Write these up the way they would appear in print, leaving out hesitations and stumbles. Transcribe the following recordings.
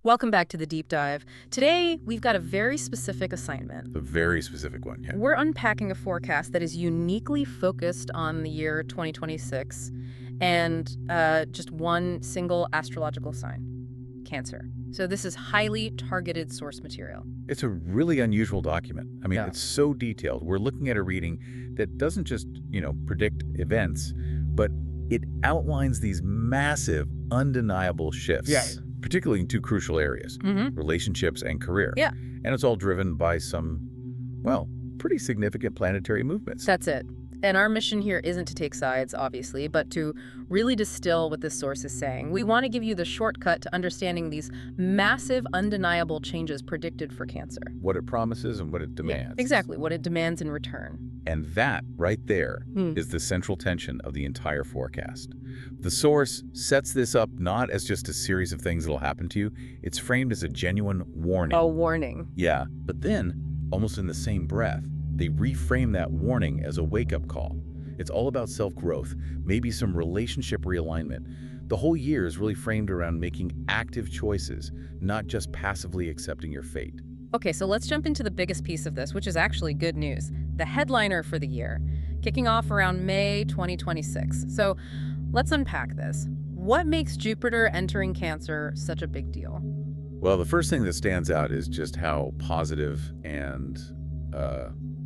Welcome back to the Deep Dive. Today, we've got a very specific assignment. A very specific one, yeah. We're unpacking a forecast that is uniquely focused on the year 2026 and just one single astrological sign, Cancer. So this is highly targeted source material. It's a really unusual document. I mean, Yeah. it's so detailed. We're looking at a reading that doesn't just, predict events, but it outlines these massive, undeniable shifts. Yeah. Particularly in two crucial areas, relationships and career. Yeah. And it's all driven by some, pretty significant planetary movements. That's it. And our mission here isn't to take sides, obviously, but to really distill what this source is saying. We want to give you the shortcut to understanding these massive, undeniable changes predicted for Cancer. What it promises and what it demands. Yeah, exactly, what it demands in return. And that, right there, is the central tension of the entire forecast. The source sets this up not as just a series of things that'll happen to you. It's framed as a genuine warning. A warning. Yeah, but then, almost in the same breath, they reframe that warning as a wake-up call. It's all about self-growth, maybe some relationship realignment. The whole year is really framed around making active choices, not just passively accepting your fate. Okay, so let's jump into the biggest piece of this, which is actually good news. The headliner for the year, kicking off around May 2026. So let's unpack this. What makes Jupiter entering Cancer such a big deal? Well, the first thing that stands out is just how positive and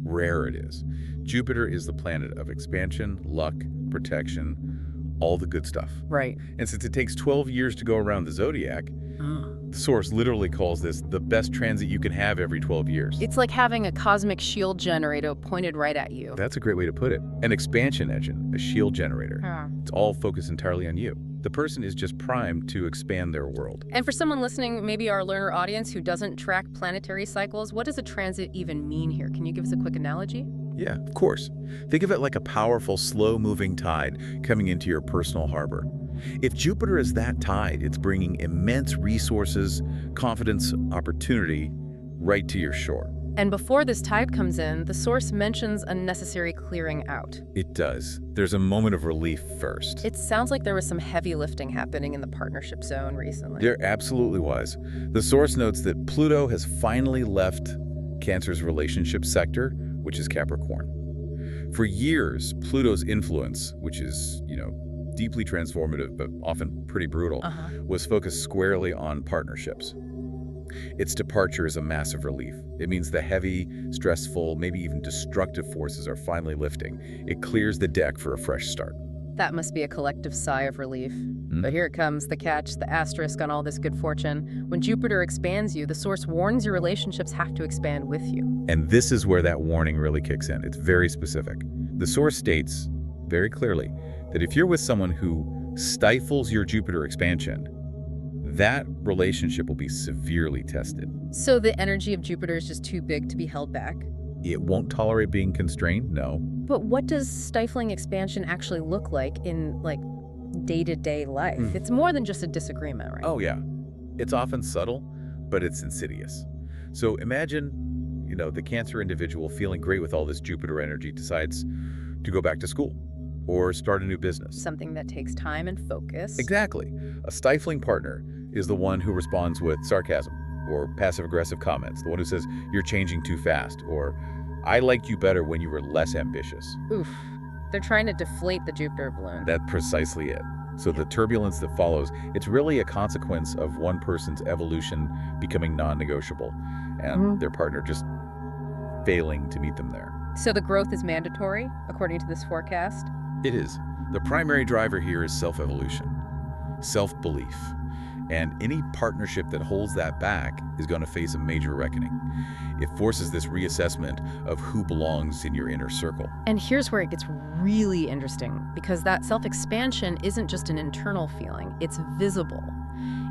rare it is. Jupiter is the planet of expansion, luck, protection, all the good stuff. Right. And since it takes 12 years to go around the zodiac, the source literally calls this the best transit you can have every 12 years. It's like having a cosmic shield generator pointed right at you. That's a great way to put it. An expansion engine, a shield generator. It's all focused entirely on you. The person is just primed to expand their world. And for someone listening, maybe our learner audience who doesn't track planetary cycles, what does a transit even mean here? Can you give us a quick analogy? Yeah, of course. Think of it like a powerful, slow-moving tide coming into your personal harbor. If Jupiter is that tide, it's bringing immense resources, confidence, opportunity right to your shore. And before this tide comes in, the source mentions a necessary clearing out. It does. There's a moment of relief first. It sounds like there was some heavy lifting happening in the partnership zone recently. There absolutely was. The source notes that Pluto has finally left Cancer's relationship sector, which is Capricorn. For years, Pluto's influence, which is, deeply transformative but often pretty brutal, was focused squarely on partnerships. Its departure is a massive relief. It means the heavy, stressful, maybe even destructive forces are finally lifting. It clears the deck for a fresh start. That must be a collective sigh of relief. But here it comes, the catch, the asterisk on all this good fortune. When Jupiter expands you, the source warns your relationships have to expand with you. And this is where that warning really kicks in. It's very specific. The source states very clearly that if you're with someone who stifles your Jupiter expansion, that relationship will be severely tested. So the energy of Jupiter is just too big to be held back? It won't tolerate being constrained, no. But what does stifling expansion actually look like in, day-to-day life? It's more than just a disagreement, right? Oh, yeah. It's often subtle, but it's insidious. So imagine, the Cancer individual feeling great with all this Jupiter energy decides to go back to school or start a new business. Something that takes time and focus. Exactly. A stifling partner is the one who responds with sarcasm or passive-aggressive comments, the one who says, "You're changing too fast," or "I liked you better when you were less ambitious." Oof. They're trying to deflate the Jupiter balloon. That's precisely it. So the turbulence that follows, it's really a consequence of one person's evolution becoming non-negotiable and their partner just failing to meet them there. So the growth is mandatory, according to this forecast? It is. The primary driver here is self-evolution, self-belief. And any partnership that holds that back is going to face a major reckoning. It forces this reassessment of who belongs in your inner circle. And here's where it gets really interesting, because that self-expansion isn't just an internal feeling, it's visible.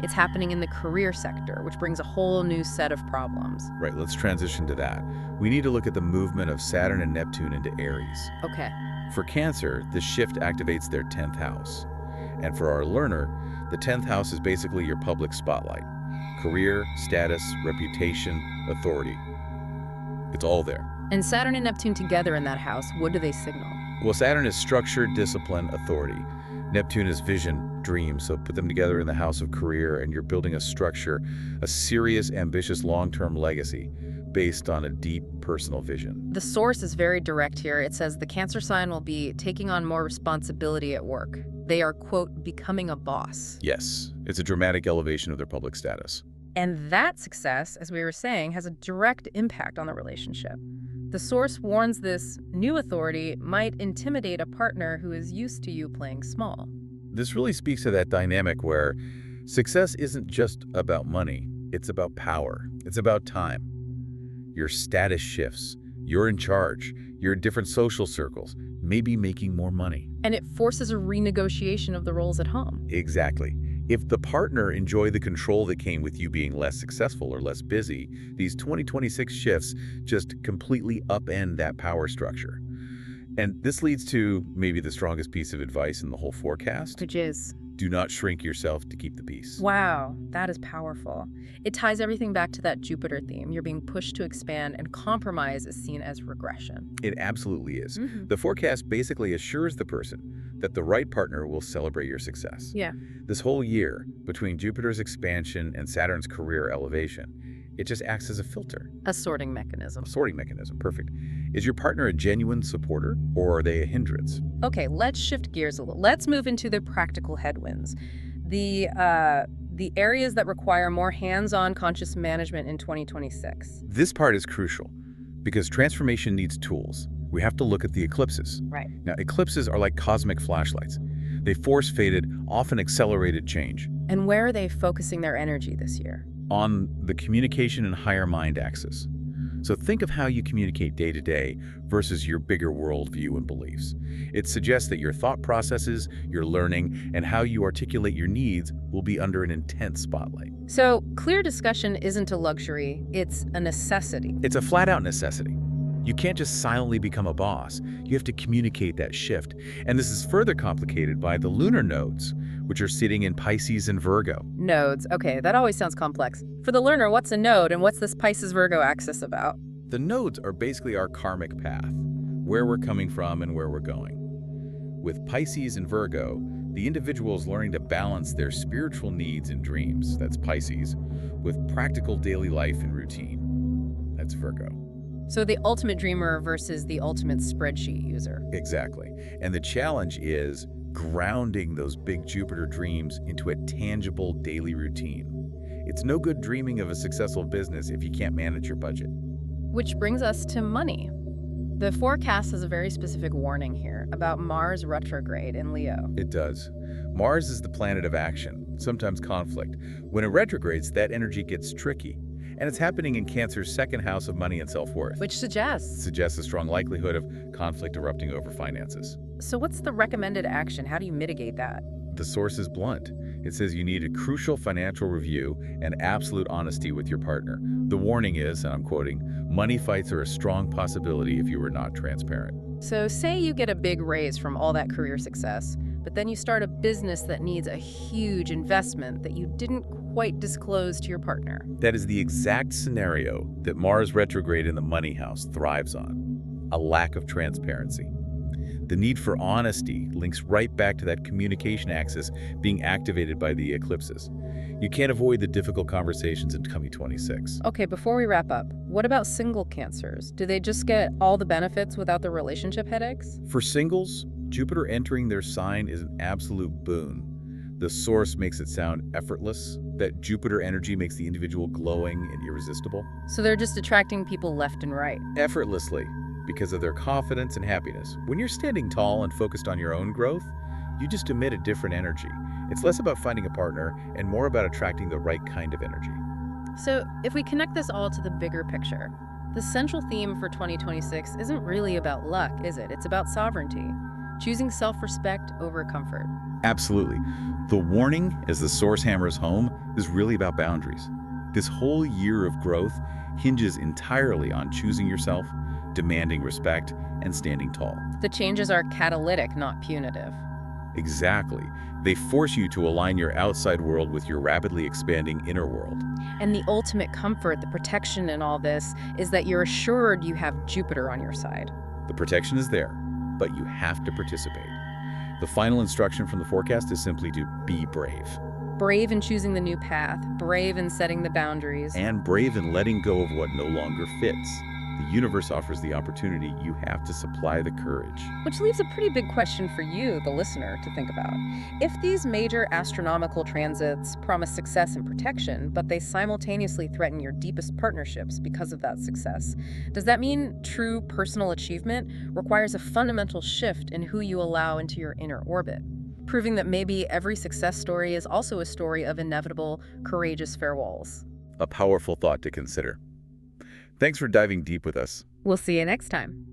It's happening in the career sector, which brings a whole new set of problems. Right, let's transition to that. We need to look at the movement of Saturn and Neptune into Aries. Okay. For Cancer, this shift activates their 10th house. And for our learner, the 10th house is basically your public spotlight. Career, status, reputation, authority. It's all there. And Saturn and Neptune together in that house, what do they signal? Well, Saturn is structure, discipline, authority. Neptune is vision, dream, so put them together in the house of career and you're building a structure, a serious, ambitious, long-term legacy based on a deep personal vision. The source is very direct here. It says the Cancer sign will be taking on more responsibility at work. They are, quote, becoming a boss. Yes, it's a dramatic elevation of their public status. And that success, as we were saying, has a direct impact on the relationship. The source warns this new authority might intimidate a partner who is used to you playing small. This really speaks to that dynamic where success isn't just about money, it's about power, it's about time. Your status shifts, you're in charge, you're in different social circles, maybe making more money. And it forces a renegotiation of the roles at home. Exactly. If the partner enjoyed the control that came with you being less successful or less busy, these 2026 shifts just completely upend that power structure. And this leads to maybe the strongest piece of advice in the whole forecast. Which is, do not shrink yourself to keep the peace. wow, that is powerful. It ties everything back to that Jupiter theme. You're being pushed to expand, and compromise is seen as regression. It absolutely is. The forecast basically assures the person that the right partner will celebrate your success. Yeah. This whole year, between Jupiter's expansion and Saturn's career elevation, it just acts as a filter. A sorting mechanism. Sorting mechanism, perfect. Is your partner a genuine supporter, or are they a hindrance? Okay, let's shift gears a little. Let's move into the practical headwinds. The areas that require more hands-on conscious management in 2026. This part is crucial, because transformation needs tools. We have to look at the eclipses. Right. Now, eclipses are like cosmic flashlights. They force-fated, often accelerated change. And where are they focusing their energy this year? On the communication and higher mind axis. So think of how you communicate day to day versus your bigger worldview and beliefs. It suggests that your thought processes, your learning, and how you articulate your needs will be under an intense spotlight. So, clear discussion isn't a luxury, it's a necessity. It's a flat-out necessity. You can't just silently become a boss. You have to communicate that shift. And this is further complicated by the lunar nodes, which are sitting in Pisces and Virgo. Nodes. Okay, that always sounds complex. For the learner, what's a node and what's this Pisces-Virgo axis about? The nodes are basically our karmic path, where we're coming from and where we're going. With Pisces and Virgo, the individual is learning to balance their spiritual needs and dreams, that's Pisces, with practical daily life and routine, that's Virgo. So the ultimate dreamer versus the ultimate spreadsheet user. Exactly. And the challenge is grounding those big Jupiter dreams into a tangible daily routine. It's no good dreaming of a successful business if you can't manage your budget. Which brings us to money. The forecast has a very specific warning here about Mars retrograde in Leo. It does. Mars is the planet of action, sometimes conflict. When it retrogrades, that energy gets tricky. And it's happening in Cancer's second house of money and self-worth. Which suggests A strong likelihood of conflict erupting over finances. So what's the recommended action? How do you mitigate that? The source is blunt. It says you need a crucial financial review and absolute honesty with your partner. The warning is, and I'm quoting, money fights are a strong possibility if you are not transparent. So say you get a big raise from all that career success, but then you start a business that needs a huge investment that you didn't quite disclose to your partner. That is the exact scenario that Mars retrograde in the money house thrives on, a lack of transparency. The need for honesty links right back to that communication axis being activated by the eclipses. You can't avoid the difficult conversations in 2026. Okay, before we wrap up, what about single Cancers? Do they just get all the benefits without the relationship headaches? For singles, Jupiter entering their sign is an absolute boon. The source makes it sound effortless. That Jupiter energy makes the individual glowing and irresistible. So they're just attracting people left and right. Effortlessly, because of their confidence and happiness. When you're standing tall and focused on your own growth, you just emit a different energy. It's less about finding a partner and more about attracting the right kind of energy. So if we connect this all to the bigger picture, the central theme for 2026 isn't really about luck, is it? It's about sovereignty, choosing self-respect over comfort. Absolutely. The warning, as the source hammers home, is really about boundaries. This whole year of growth hinges entirely on choosing yourself, demanding respect, and standing tall. The changes are catalytic, not punitive. Exactly. They force you to align your outside world with your rapidly expanding inner world. And the ultimate comfort, the protection in all this, is that you're assured you have Jupiter on your side. The protection is there, but you have to participate. The final instruction from the forecast is simply to be brave. Brave in choosing the new path, brave in setting the boundaries. And brave in letting go of what no longer fits. The universe offers the opportunity. You have to supply the courage. Which leaves a pretty big question for you, the listener, to think about. If these major astronomical transits promise success and protection, but they simultaneously threaten your deepest partnerships because of that success, does that mean true personal achievement requires a fundamental shift in who you allow into your inner orbit? Proving that maybe every success story is also a story of inevitable, courageous farewells. A powerful thought to consider. Thanks for diving deep with us. We'll see you next time.